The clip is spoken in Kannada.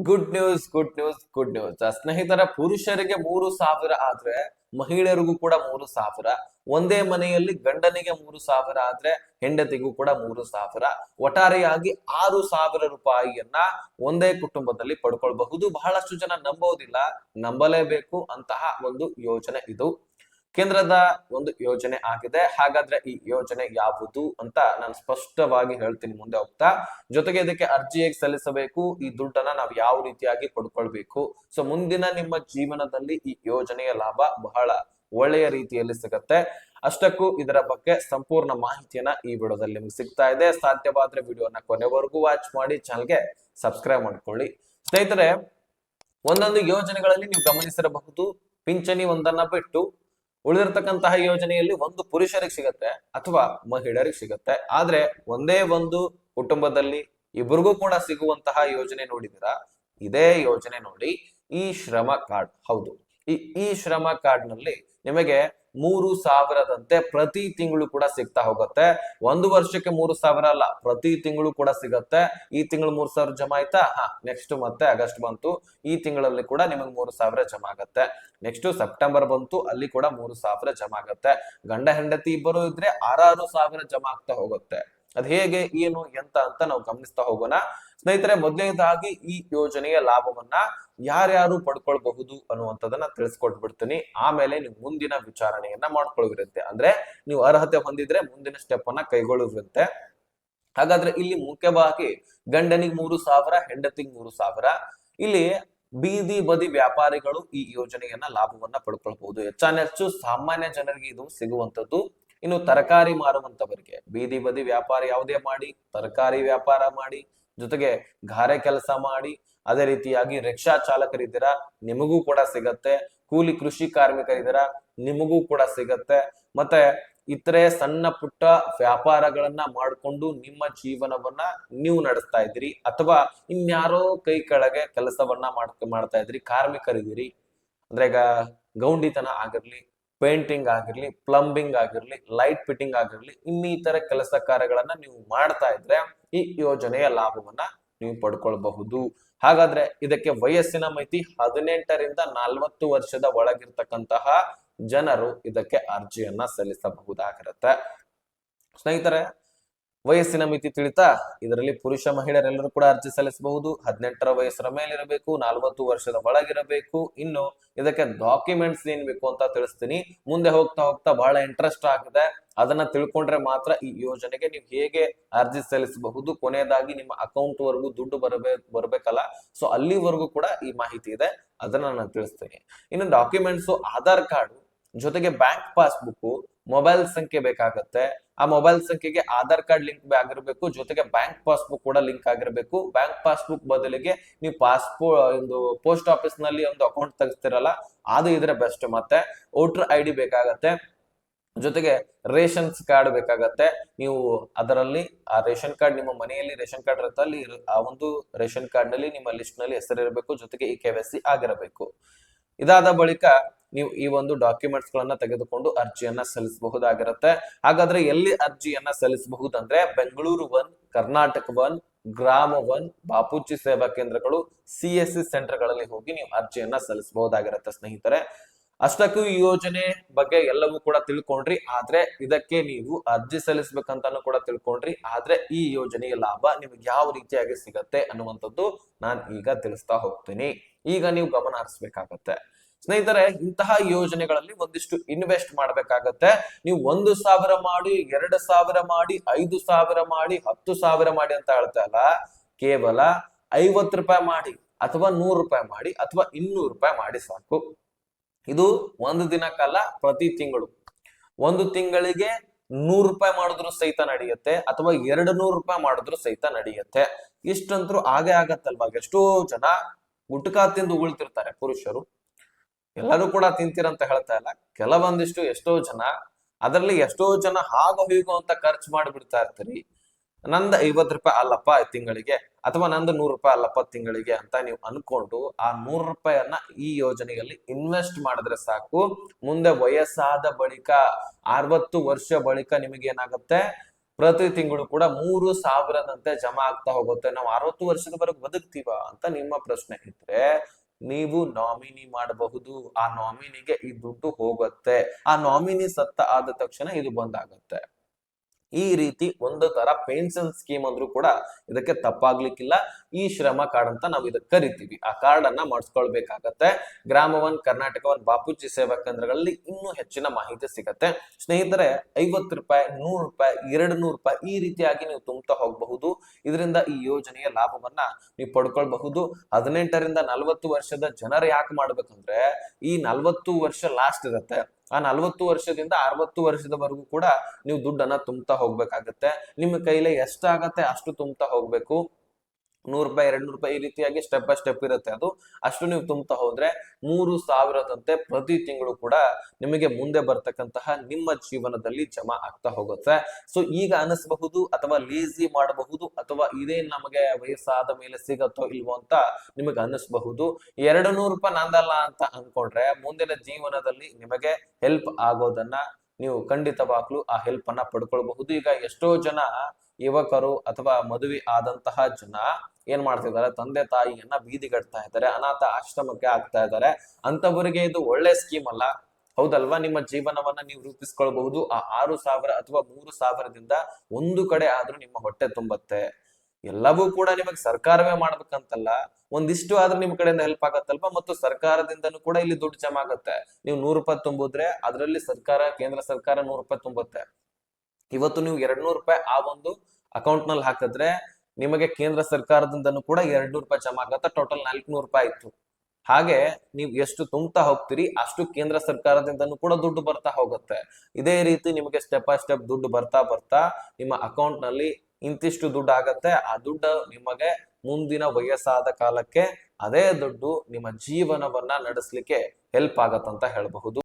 Good news. ಸ್ನೇಹಿತರ, ಪುರುಷರಿಗೆ 3,000 ಆದ್ರೆ ಮಹಿಳೆಯರಿಗೂ ಕೂಡ 3,000. ಒಂದೇ ಮನೆಯಲ್ಲಿ ಗಂಡನಿಗೆ 3,000 ಆದ್ರೆ ಹೆಂಡತಿಗೂ ಕೂಡ 3,000. ಒಟ್ಟಾರೆಯಾಗಿ 6,000 ರೂಪಾಯಿಯನ್ನ ಒಂದೇ ಕುಟುಂಬದಲ್ಲಿ ಪಡ್ಕೊಳ್ಬಹುದು. ಬಹಳಷ್ಟು ಜನ ನಂಬೋದಿಲ್ಲ, ನಂಬಲೇಬೇಕು ಅಂತಹ ಒಂದು ಯೋಜನೆ ಇದು. ಕೇಂದ್ರದ ಒಂದು ಯೋಜನೆ ಆಗಿದೆ. ಹಾಗಾದ್ರೆ ಈ ಯೋಜನೆ ಯಾವುದು ಅಂತ ನಾನು ಸ್ಪಷ್ಟವಾಗಿ ಹೇಳ್ತೀನಿ ಮುಂದೆ ಹೋಗ್ತಾ. ಜೊತೆಗೆ ಇದಕ್ಕೆ ಅರ್ಜಿ ಹೇಗೆ ಸಲ್ಲಿಸಬೇಕು, ಈ ದುಡ್ಡನ್ನ ನಾವು ಯಾವ ರೀತಿಯಾಗಿ ಪಡ್ಕೊಳ್ಬೇಕು, ಸೊ ಮುಂದಿನ ನಿಮ್ಮ ಜೀವನದಲ್ಲಿ ಈ ಯೋಜನೆಯ ಲಾಭ ಬಹಳ ಒಳ್ಳೆಯ ರೀತಿಯಲ್ಲಿ ಸಿಗತ್ತೆ. ಅಷ್ಟಕ್ಕೂ ಇದರ ಬಗ್ಗೆ ಸಂಪೂರ್ಣ ಮಾಹಿತಿಯನ್ನ ಈ ವಿಡಿಯೋದಲ್ಲಿ ನಿಮ್ಗೆ ಸಿಗ್ತಾ ಇದೆ. ಸಾಧ್ಯವಾದ್ರೆ ವಿಡಿಯೋನ ಕೊನೆವರೆಗೂ ವಾಚ್ ಮಾಡಿ, ಚಾನಲ್ಗೆ ಸಬ್ಸ್ಕ್ರೈಬ್ ಮಾಡ್ಕೊಳ್ಳಿ. ಸ್ನೇಹಿತರೆ, ಒಂದೊಂದು ಯೋಜನೆಗಳಲ್ಲಿ ನೀವು ಗಮನಿಸಿರಬಹುದು, ಪಿಂಚಣಿ ಒಂದನ್ನ ಬಿಟ್ಟು ಉಳಿದಿರ್ತಕ್ಕಂತಹ ಯೋಜನೆಯಲ್ಲಿ ಒಂದು ಪುರುಷರಿಗೆ ಸಿಗತ್ತೆ ಅಥವಾ ಮಹಿಳೆಯರಿಗೆ ಸಿಗತ್ತೆ. ಆದ್ರೆ ಒಂದೇ ಒಂದು ಕುಟುಂಬದಲ್ಲಿ ಇಬ್ಬರಿಗೂ ಕೂಡ ಸಿಗುವಂತಹ ಯೋಜನೆ ನೋಡಿದಿರಾ? ಇದೇ ಯೋಜನೆ ನೋಡಿ, ಈ ಶ್ರಮ ಕಾರ್ಡ್. ಹೌದು, ಈ ಶ್ರಮ ಕಾರ್ಡ್ ನಲ್ಲಿ ನಿಮಗೆ 3,000ದಂತೆ ಪ್ರತಿ ತಿಂಗಳು ಕೂಡ ಸಿಗ್ತಾ ಹೋಗುತ್ತೆ. ಒಂದು ವರ್ಷಕ್ಕೆ 3,000 ಅಲ್ಲ, ಪ್ರತಿ ತಿಂಗಳು ಕೂಡ ಸಿಗತ್ತೆ. ಈ ತಿಂಗಳು 3,000 ಜಮಾ ಆಯ್ತಾ? ನೆಕ್ಸ್ಟ್ ಮತ್ತೆ ಆಗಸ್ಟ್ ಬಂತು, ಈ ತಿಂಗಳಲ್ಲಿ ಕೂಡ ನಿಮಗೆ 3,000 ಜಮಾ ಆಗತ್ತೆ. ನೆಕ್ಸ್ಟ್ ಸೆಪ್ಟೆಂಬರ್ ಬಂತು, ಅಲ್ಲಿ ಕೂಡ 3,000 ಜಮಾ ಆಗತ್ತೆ. ಗಂಡ ಹೆಂಡತಿ ಇಬ್ಬರು ಇದ್ರೆ 6,000 ಜಮಾ ಆಗ್ತಾ ಹೋಗುತ್ತೆ. ಅದ್ ಹೇಗೆ, ಏನು, ಎಂತ ಅಂತ ನಾವು ಗಮನಿಸ್ತಾ ಹೋಗೋಣ. ಸ್ನೇಹಿತರೆ, ಮೊದಲನೇದಾಗಿ ಈ ಯೋಜನೆಯ ಲಾಭವನ್ನ ಯಾರ್ಯಾರು ಪಡ್ಕೊಳ್ಬಹುದು ಅನ್ನುವಂಥದ್ದನ್ನ ತಿಳಿಸ್ಕೊಟ್ಬಿಡ್ತೀನಿ. ಆಮೇಲೆ ನೀವು ಮುಂದಿನ ವಿಚಾರಣೆಯನ್ನ ಮಾಡ್ಕೊಳ್ಳಿರುತ್ತೆ. ಅಂದ್ರೆ ನೀವು ಅರ್ಹತೆ ಹೊಂದಿದ್ರೆ ಮುಂದಿನ ಸ್ಟೆಪ್ ಅನ್ನ ಕೈಗೊಳ್ಳಿರುತ್ತೆ. ಹಾಗಾದ್ರೆ ಇಲ್ಲಿ ಮುಖ್ಯವಾಗಿ ಗಂಡನಿಗೆ 3,000, ಹೆಂಡತಿಗೆ 3,000. ಇಲ್ಲಿ ಬೀದಿ ಬದಿ ವ್ಯಾಪಾರಿಗಳು ಈ ಯೋಜನೆಯನ್ನ ಲಾಭವನ್ನ ಪಡ್ಕೊಳ್ಬಹುದು. ಹೆಚ್ಚಾನೆಚ್ಚು ಸಾಮಾನ್ಯ ಜನರಿಗೆ ಇದು ಸಿಗುವಂತದ್ದು. ಇನ್ನು ತರಕಾರಿ ಮಾರುವಂತವರಿಗೆ, ಬೀದಿ ಬದಿ ವ್ಯಾಪಾರ ಯಾವುದೇ ಮಾಡಿ, ತರಕಾರಿ ವ್ಯಾಪಾರ ಮಾಡಿ, ಜೊತೆಗೆ ಗಾರೆ ಕೆಲಸ ಮಾಡಿ, ಅದೇ ರೀತಿಯಾಗಿ ರಿಕ್ಷಾ ಚಾಲಕರಿದ್ದೀರಾ, ನಿಮಗೂ ಕೂಡ ಸಿಗತ್ತೆ. ಕೂಲಿ ಕೃಷಿ ಕಾರ್ಮಿಕರಿದ್ದೀರಾ, ನಿಮಗೂ ಕೂಡ ಸಿಗತ್ತೆ. ಮತ್ತೆ ಇತರೆ ಸಣ್ಣ ಪುಟ್ಟ ವ್ಯಾಪಾರಗಳನ್ನ ಮಾಡಿಕೊಂಡು ನಿಮ್ಮ ಜೀವನವನ್ನ ನೀವು ನಡೆಸ್ತಾ ಇದ್ದೀರಿ, ಅಥವಾ ಇನ್ಯಾರೋ ಕೈ ಕೆಳಗೆ ಕೆಲಸವನ್ನ ಮಾಡ್ತಾ ಇದ್ರಿ, ಕಾರ್ಮಿಕರಿದ್ದೀರಿ. ಅಂದ್ರೆ ಈಗ ಗೌಂಡಿತನ ಆಗಿರ್ಲಿ, ಪೇಂಟಿಂಗ್ ಆಗಿರ್ಲಿ, ಪ್ಲಂಬಿಂಗ್ ಆಗಿರ್ಲಿ, ಲೈಟ್ ಫಿಟ್ಟಿಂಗ್ ಆಗಿರ್ಲಿ, ಇನ್ನಿತರ ಕೆಲಸ ಕಾರ್ಯಗಳನ್ನ ನೀವು ಮಾಡ್ತಾ ಇದ್ರೆ ಈ ಯೋಜನೆಯ ಲಾಭವನ್ನ ನೀವು ಪಡ್ಕೊಳ್ಬಹುದು. ಹಾಗಾದ್ರೆ ಇದಕ್ಕೆ ವಯಸ್ಸಿನ ಮಿತಿ 18ರಿಂದ 40 ವರ್ಷದ ಒಳಗಿರ್ತಕ್ಕಂತಹ ಜನರು ಇದಕ್ಕೆ ಅರ್ಜಿಯನ್ನ ಸಲ್ಲಿಸಬಹುದಾಗಿರುತ್ತೆ. ಸ್ನೇಹಿತರೆ, ವಯಸ್ಸಿನ ಮಿತಿ ತಿಳಿತಾ? ಇದರಲ್ಲಿ ಪುರುಷ ಮಹಿಳೆಯರೆಲ್ಲರೂ ಕೂಡ ಅರ್ಜಿ ಸಲ್ಲಿಸಬಹುದು. 18ರ ವಯಸ್ಸರ ಮೇಲಿರಬೇಕು, 40 ವರ್ಷದ ಒಳಗಿರಬೇಕು. ಇನ್ನು ಇದಕ್ಕೆ ಡಾಕ್ಯುಮೆಂಟ್ಸ್ ಏನ್ ಬೇಕು ಅಂತ ತಿಳಿಸ್ತೀನಿ. ಮುಂದೆ ಹೋಗ್ತಾ ಹೋಗ್ತಾ ಬಹಳ ಇಂಟ್ರೆಸ್ಟ್ ಆಗಿದೆ, ಅದನ್ನ ತಿಳ್ಕೊಂಡ್ರೆ ಮಾತ್ರ ಈ ಯೋಜನೆಗೆ ನೀವು ಹೇಗೆ ಅರ್ಜಿ ಸಲ್ಲಿಸಬಹುದು, ಕೊನೆಯದಾಗಿ ನಿಮ್ಮ ಅಕೌಂಟ್ ವರೆಗೂ ದುಡ್ಡು ಬರ್ಬೇಕಲ್ಲ, ಸೊ ಅಲ್ಲಿವರೆಗೂ ಕೂಡ ಈ ಮಾಹಿತಿ ಇದೆ, ಅದನ್ನ ನಾನು ತಿಳಿಸ್ತೀನಿ. ಇನ್ನು ಡಾಕ್ಯುಮೆಂಟ್ಸ್, ಆಧಾರ್ ಕಾರ್ಡ್ ಜೊತೆಗೆ ಬ್ಯಾಂಕ್ ಪಾಸ್ಬುಕ್, ಮೊಬೈಲ್ ಸಂಖ್ಯೆ ಬೇಕಾಗತ್ತೆ. ಆ ಮೊಬೈಲ್ ಸಂಖ್ಯೆಗೆ ಆಧಾರ್ ಕಾರ್ಡ್ ಲಿಂಕ್ ಆಗಿರ್ಬೇಕು, ಜೊತೆಗೆ ಬ್ಯಾಂಕ್ ಪಾಸ್ಬುಕ್ ಕೂಡ ಲಿಂಕ್ ಆಗಿರ್ಬೇಕು. ಬ್ಯಾಂಕ್ ಪಾಸ್ಬುಕ್ ಬದಲಿಗೆ ನೀವು ಒಂದು ಪೋಸ್ಟ್ ಆಫೀಸ್ ನಲ್ಲಿ ಒಂದು ಅಕೌಂಟ್ ತೆಗಿಸ್ತಿರಲ್ಲ, ಅದು ಇದ್ರೆ ಬೆಸ್ಟ್. ಮತ್ತೆ ವೋಟರ್ ID ಬೇಕಾಗತ್ತೆ, ಜೊತೆಗೆ ರೇಷನ್ಸ್ ಕಾರ್ಡ್ ಬೇಕಾಗತ್ತೆ. ನೀವು ಅದರಲ್ಲಿ ಆ ರೇಷನ್ ಕಾರ್ಡ್, ನಿಮ್ಮ ಮನೆಯಲ್ಲಿ ರೇಷನ್ ಕಾರ್ಡ್ ಇರುತ್ತೆ, ಅಲ್ಲಿ ಆ ಒಂದು ರೇಷನ್ ಕಾರ್ಡ್ ನಲ್ಲಿ ನಿಮ್ಮ ಲಿಸ್ಟ್ ನಲ್ಲಿ ಹೆಸರಿರಬೇಕು, ಜೊತೆಗೆ ಈ KYC ಆಗಿರಬೇಕು. ಇದಾದ ಬಳಿಕ ನೀವು ಈ ಒಂದು ಡಾಕ್ಯುಮೆಂಟ್ಸ್ ಗಳನ್ನ ತೆಗೆದುಕೊಂಡು ಅರ್ಜಿಯನ್ನ ಸಲ್ಲಿಸಬಹುದಾಗಿರುತ್ತೆ. ಹಾಗಾದ್ರೆ ಎಲ್ಲಿ ಅರ್ಜಿಯನ್ನ ಸಲ್ಲಿಸಬಹುದಂದ್ರೆ ಬೆಂಗಳೂರು 1, ಕರ್ನಾಟಕ 1, ಗ್ರಾಮ 1, ಬಾಪೂಜಿ ಸೇವಾ ಕೇಂದ್ರಗಳು, CSC ಸೆಂಟರ್ ಗಳಲ್ಲಿ ಹೋಗಿ ನೀವು ಅರ್ಜಿಯನ್ನ ಸಲ್ಲಿಸಬಹುದಾಗಿರುತ್ತೆ. ಸ್ನೇಹಿತರೆ, ಅಷ್ಟಕ್ಕೂ ಈ ಯೋಜನೆ ಬಗ್ಗೆ ಎಲ್ಲವೂ ಕೂಡ ತಿಳ್ಕೊಂಡ್ರಿ, ಆದ್ರೆ ಇದಕ್ಕೆ ನೀವು ಅರ್ಜಿ ಸಲ್ಲಿಸಬೇಕಂತಾನು ಕೂಡ ತಿಳ್ಕೊಂಡ್ರಿ. ಆದ್ರೆ ಈ ಯೋಜನೆಯ ಲಾಭ ನಿಮ್ಗೆ ಯಾವ ರೀತಿಯಾಗಿ ಸಿಗತ್ತೆ ಅನ್ನುವಂಥದ್ದು ನಾನು ಈಗ ತಿಳಿಸ್ತಾ ಹೋಗ್ತೀನಿ. ಈಗ ನೀವು ಗಮನ ಹರಿಸ್ಬೇಕಾಗತ್ತೆ. ಸ್ನೇಹಿತರೆ, ಇಂತಹ ಯೋಜನೆಗಳಲ್ಲಿ ಒಂದಿಷ್ಟು ಇನ್ವೆಸ್ಟ್ ಮಾಡ್ಬೇಕಾಗತ್ತೆ. ನೀವು 1,000 ಮಾಡಿ, 2,000 ಮಾಡಿ, 5,000 ಮಾಡಿ, 10,000 ಮಾಡಿ ಅಂತ ಹೇಳ್ತಾ ಇಲ್ಲ. ಕೇವಲ 50 ರೂಪಾಯಿ ಮಾಡಿ, ಅಥವಾ 100 ರೂಪಾಯಿ ಮಾಡಿ, ಅಥವಾ 200 ರೂಪಾಯಿ ಮಾಡಿ ಸಾಕು. ಇದು ಒಂದು ದಿನಕ್ಕಲ್ಲ, ಪ್ರತಿ ತಿಂಗಳು. ಒಂದು ತಿಂಗಳಿಗೆ 100 ರೂಪಾಯಿ ಮಾಡಿದ್ರು ಸಹಿತ ನಡೆಯುತ್ತೆ, ಅಥವಾ 200 ರೂಪಾಯಿ ಮಾಡಿದ್ರು ಸಹಿತ ನಡೆಯುತ್ತೆ. ಇಷ್ಟಂತರೂ ಹಾಗೆ ಆಗತ್ತಲ್ವಾ? ಎಷ್ಟೋ ಜನ ಗುಟ್ಕಾ ತಿಂದು ಉಗುಳ್ತಿರ್ತಾರೆ ಪುರುಷರು. ಎಲ್ಲರೂ ಕೂಡ ತಿಂತೀರಂತ ಹೇಳ್ತಾ ಇಲ್ಲ, ಕೆಲವೊಂದಿಷ್ಟು ಎಷ್ಟೋ ಜನ, ಅದರಲ್ಲಿ ಎಷ್ಟೋ ಜನ ಹಾಗೋ ಹೀಗೋ ಅಂತ ಖರ್ಚು ಮಾಡಿಬಿಡ್ತಾ ಇರ್ತೀರಿ. ನಂದು 50 ರೂಪಾಯಿ ಅಲ್ಲಪ್ಪ ತಿಂಗಳಿಗೆ, ಅಥವಾ ನಂದು 100 ರೂಪಾಯಿ ಅಲ್ಲಪ್ಪ ತಿಂಗಳಿಗೆ ಅಂತ ನೀವು ಅನ್ಕೊಂಡು ಆ 100 ರೂಪಾಯಿಯನ್ನ ಈ ಯೋಜನೆಯಲ್ಲಿ ಇನ್ವೆಸ್ಟ್ ಮಾಡಿದ್ರೆ ಸಾಕು. ಮುಂದೆ ವಯಸ್ಸಾದ ಬಳಿಕ 60 ವರ್ಷ ಬಳಿಕ ನಿಮಗೆ ಏನಾಗುತ್ತೆ, ಪ್ರತಿ ತಿಂಗಳು ಕೂಡ 3,000ದಂತೆ ಜಮಾ ಆಗ್ತಾ ಹೋಗುತ್ತೆ. ನಾವು 60 ವರ್ಷದವರೆಗೂ ಬದುಕ್ತೀವ ಅಂತ ನಿಮ್ಮ ಪ್ರಶ್ನೆ ಇದ್ರೆ, ನೀವು ನಾಮಿನಿ ಮಾಡಬಹುದು. ಆ ನಾಮಿನಿಗೆ ಈ ದುಡ್ಡು ಹೋಗುತ್ತೆ. ಆ ನಾಮಿನಿ ಸತ್ತ ಆದ ತಕ್ಷಣ ಇದು ಬಂದಾಗತ್ತೆ. ಈ ರೀತಿ ಒಂದು ತರ ಪೆನ್ಷನ್ ಸ್ಕೀಮ್ ಅಂದ್ರೂ ಕೂಡ ಇದಕ್ಕೆ ತಪ್ಪಾಗ್ಲಿಕ್ಕಿಲ್ಲ. ಈ ಶ್ರಮ ಕಾರ್ಡ್ ಅಂತ ನಾವು ಇದಕ್ಕೆ ಕರಿತೀವಿ. ಆ ಕಾರ್ಡ್ ಅನ್ನ ಮಾಡಿಸ್ಕೊಳ್ಬೇಕಾಗತ್ತೆ. ಗ್ರಾಮ ಒನ್, ಕರ್ನಾಟಕ ಒನ್, ಬಾಪೂಜಿ ಸೇವಾ ಕೇಂದ್ರಗಳಲ್ಲಿ ಇನ್ನೂ ಹೆಚ್ಚಿನ ಮಾಹಿತಿ ಸಿಗತ್ತೆ. ಸ್ನೇಹಿತರೆ, 50 ರೂಪಾಯಿ, 100 ರೂಪಾಯಿ, 200 ರೂಪಾಯಿ ಈ ರೀತಿಯಾಗಿ ನೀವು ತುಂಬ್ತಾ ಹೋಗಬಹುದು. ಇದರಿಂದ ಈ ಯೋಜನೆಯ ಲಾಭವನ್ನ ನೀವು ಪಡ್ಕೊಳ್ಬಹುದು. 18ರಿಂದ 40 ವರ್ಷದ ಜನರು ಯಾಕೆ ಮಾಡ್ಬೇಕಂದ್ರೆ, ಈ 40 ವರ್ಷ ಲಾಸ್ಟ್ ಇರುತ್ತೆ. ಆ 40 ವರ್ಷದಿಂದ 60 ವರ್ಷದವರೆಗೂ ಕೂಡ ನೀವು ದುಡ್ಡನ್ನ ತುಂಬ್ತಾ ಹೋಗ್ಬೇಕಾಗತ್ತೆ. ನಿಮ್ಮ ಕೈಲಿ ಎಷ್ಟಾಗತ್ತೆ ಅಷ್ಟು ತುಂಬ್ತಾ ಹೋಗ್ಬೇಕು. 100 ರೂಪಾಯಿ, 200 ರೂಪಾಯಿ ಈ ರೀತಿಯಾಗಿ ಸ್ಟೆಪ್ ಬೈ ಸ್ಟೆಪ್ ಇರುತ್ತೆ. ಅದು ಅಷ್ಟು ನೀವು ತುಂಬ್ತಾ ಹೋದ್ರೆ 3,000ದಂತೆ ಪ್ರತಿ ತಿಂಗಳು ಕೂಡ ನಿಮಗೆ ಮುಂದೆ ಬರ್ತಕ್ಕಂತಹ ನಿಮ್ಮ ಜೀವನದಲ್ಲಿ ಜಮಾ ಆಗ್ತಾ ಹೋಗುತ್ತೆ. ಸೊ ಈಗ ಅನಿಸಬಹುದು, ಅಥವಾ ಲೇಜಿ ಮಾಡಬಹುದು, ಅಥವಾ ಇದೇ ನಮಗೆ ವಯಸ್ಸಾದ ಮೇಲೆ ಸಿಗತ್ತೋ ಇಲ್ವೋ ಅಂತ ನಿಮಗೆ ಅನಿಸಬಹುದು. 200 ರೂಪಾಯಿ ನಂದಲ್ಲ ಅಂತ ಅನ್ಕೊಂಡ್ರೆ ಮುಂದಿನ ಜೀವನದಲ್ಲಿ ನಿಮಗೆ ಹೆಲ್ಪ್ ಆಗೋದನ್ನ ನೀವು ಖಂಡಿತವಾಗ್ಲೂ ಆ ಹೆಲ್ಪ್ ಅನ್ನ ಪಡ್ಕೊಳ್ಬಹುದು. ಈಗ ಎಷ್ಟೋ ಜನ ಯುವಕರು ಅಥವಾ ಮದುವೆ ಆದಂತಹ ಜನ ಏನ್ ಮಾಡ್ತಿದ್ದಾರೆ, ತಂದೆ ತಾಯಿಯನ್ನ ಬೀದಿಗಟ್ತಾ ಇದ್ದಾರೆ, ಅನಾಥ ಆಶ್ರಮಕ್ಕೆ ಆಗ್ತಾ ಇದ್ದಾರೆ. ಅಂತವರಿಗೆ ಇದು ಒಳ್ಳೆ ಸ್ಕೀಮ್ ಅಲ್ಲ, ಹೌದಲ್ವಾ? ನಿಮ್ಮ ಜೀವನವನ್ನ ನೀವು ರೂಪಿಸ್ಕೊಳ್ಬಹುದು. ಆ 6,000 ಅಥವಾ 3,000ದಿಂದ ಒಂದು ಕಡೆ ಆದ್ರೂ ನಿಮ್ಮ ಹೊಟ್ಟೆ ತುಂಬತ್ತೆ. ಎಲ್ಲವೂ ಕೂಡ ನಿಮಗೆ ಸರ್ಕಾರವೇ ಮಾಡ್ಬೇಕಂತಲ್ಲ, ಒಂದಿಷ್ಟು ಆದ್ರೂ ನಿಮ್ ಕಡೆಯಿಂದ ಹೆಲ್ಪ್ ಆಗತ್ತಲ್ವಾ? ಮತ್ತು ಸರ್ಕಾರದಿಂದನೂ ಕೂಡ ಇಲ್ಲಿ ದುಡ್ಡು ಜಮಾ ಆಗತ್ತೆ. ನೀವು 100 ರೂಪಾಯಿ ತುಂಬಿದ್ರೆ ಅದರಲ್ಲಿ ಸರ್ಕಾರ, ಕೇಂದ್ರ ಸರ್ಕಾರ 100 ರೂಪಾಯಿ ತುಂಬುತ್ತೆ. ಇವತ್ತು ನೀವು 200 ರೂಪಾಯಿ ಆ ಒಂದು ಅಕೌಂಟ್ ನಲ್ಲಿ ಹಾಕಿದ್ರೆ ನಿಮಗೆ ಕೇಂದ್ರ ಸರ್ಕಾರದಿಂದನೂ ಕೂಡ 200 ರೂಪಾಯಿ ಜಮಾ ಆಗತ್ತೆ. ಟೋಟಲ್ 400 ರೂಪಾಯಿ ಇತ್ತು. ಹಾಗೆ ನೀವು ಎಷ್ಟು ತುಂಬ್ತಾ ಹೋಗ್ತೀರಿ ಅಷ್ಟು ಕೇಂದ್ರ ಸರ್ಕಾರದಿಂದನೂ ಕೂಡ ದುಡ್ಡು ಬರ್ತಾ ಹೋಗುತ್ತೆ. ಇದೇ ರೀತಿ ನಿಮಗೆ ಸ್ಟೆಪ್ ಬೈ ಸ್ಟೆಪ್ ದುಡ್ಡು ಬರ್ತಾ ಬರ್ತಾ ನಿಮ್ಮ ಅಕೌಂಟ್ ನಲ್ಲಿ ಇಂತಿಷ್ಟು ದುಡ್ಡು ಆಗತ್ತೆ. ಆ ದುಡ್ಡು ನಿಮಗೆ ಮುಂದಿನ ವಯಸ್ಸಾದ ಕಾಲಕ್ಕೆ ಅದೇ ದುಡ್ಡು ನಿಮ್ಮ ಜೀವನವನ್ನ ನಡೆಸಲಿಕ್ಕೆ ಹೆಲ್ಪ್ ಆಗತ್ತಂತ ಹೇಳಬಹುದು.